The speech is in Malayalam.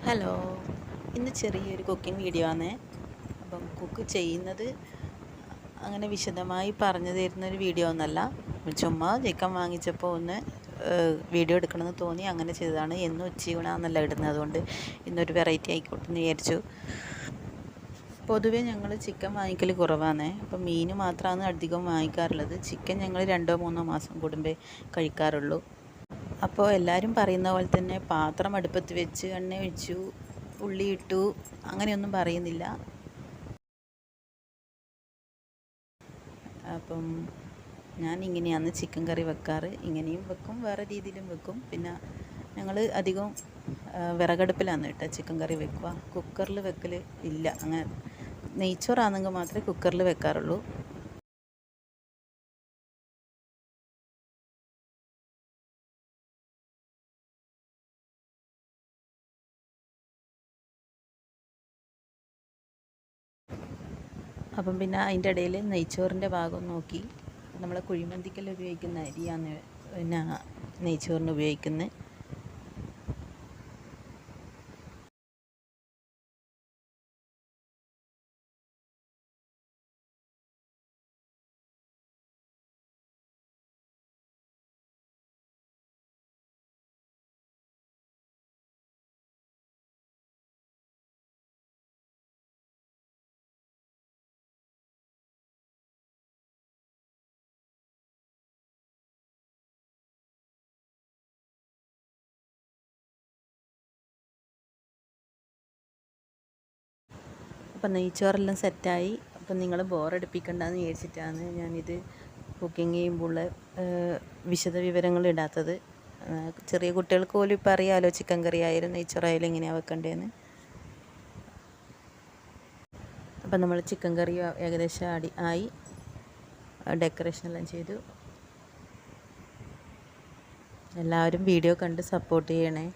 ഹലോ, ഇന്ന് ചെറിയൊരു കുക്കിംഗ് വീഡിയോ ആണ്. അപ്പം കുക്ക് ചെയ്യുന്നത് അങ്ങനെ വിശദമായി പറഞ്ഞു തരുന്നൊരു വീഡിയോ ഒന്നല്ല. ചുമ്മാ ചിക്കൻ വാങ്ങിച്ചപ്പോൾ ഒന്ന് വീഡിയോ എടുക്കണമെന്ന് തോന്നി അങ്ങനെ ചെയ്തതാണ്. എന്നും ഉച്ചയൂണാന്നല്ല ഇടുന്നത്, അതുകൊണ്ട് ഇന്നൊരു വെറൈറ്റി ആയിക്കോട്ടെ എന്ന് വിചാരിച്ചു. പൊതുവേ ഞങ്ങൾ ചിക്കൻ വാങ്ങിക്കൽ കുറവാണ്. അപ്പം മീൻ മാത്രമാണ് അധികം വാങ്ങിക്കാറുള്ളത്. ചിക്കൻ ഞങ്ങൾ 2-3 മാസം കൂടുമ്പേ കഴിക്കാറുള്ളൂ. അപ്പോൾ എല്ലാവരും പറയുന്ന പോലെ തന്നെ പാത്രം അടുപ്പത്ത് വെച്ച് എണ്ണ ഒഴിച്ചു ഉള്ളി ഇട്ടു അങ്ങനെയൊന്നും പറയുന്നില്ല. അപ്പം ഞാൻ ഇങ്ങനെയാണ് ചിക്കൻ കറി വെക്കാറ്. ഇങ്ങനെയും വെക്കും, വേറെ രീതിയിലും വെക്കും. പിന്നെ ഞങ്ങൾ അധികം വിറകടുപ്പിലാണ് കേട്ടോ ചിക്കൻ കറി വെക്കുക. കുക്കറിൽ വെക്കൽ ഇല്ല. അങ്ങനെ നെയ്ച്ചോറാണെങ്കിൽ മാത്രമേ കുക്കറിൽ വെക്കാറുള്ളൂ. അപ്പം പിന്നെ അതിൻ്റെ ഇടയിൽ നെയ്ച്ചോറിൻ്റെ ഭാഗം നോക്കി. നമ്മൾ കുഴിമന്തിക്കെല്ലാം ഉപയോഗിക്കുന്ന അരിയാണ് പിന്നെ നെയ്ച്ചോറിന് ഉപയോഗിക്കുന്നത്. അപ്പം നെയ്ച്ചോറെല്ലാം സെറ്റായി. അപ്പം നിങ്ങൾ ബോറടിപ്പിക്കണ്ടെന്ന് വിചാരിച്ചിട്ടാണ് ഞാനിത് കുക്കിംഗ് ചെയ്യുമ്പോൾ വിശദ വിവരങ്ങൾ ഇടാത്തത്. ചെറിയ കുട്ടികൾക്ക് പോലും ഇപ്പം അറിയാമല്ലോ ചിക്കൻ കറി ആയാലും നെയ്ച്ചോറായാലും എങ്ങനെയാണ് വെക്കേണ്ടതെന്ന്. അപ്പം നമ്മൾ ചിക്കൻ കറി ഏകദേശം ആയി. ഡെക്കറേഷനെല്ലാം ചെയ്തു. എല്ലാവരും വീഡിയോ കണ്ട് സപ്പോർട്ട് ചെയ്യണേ.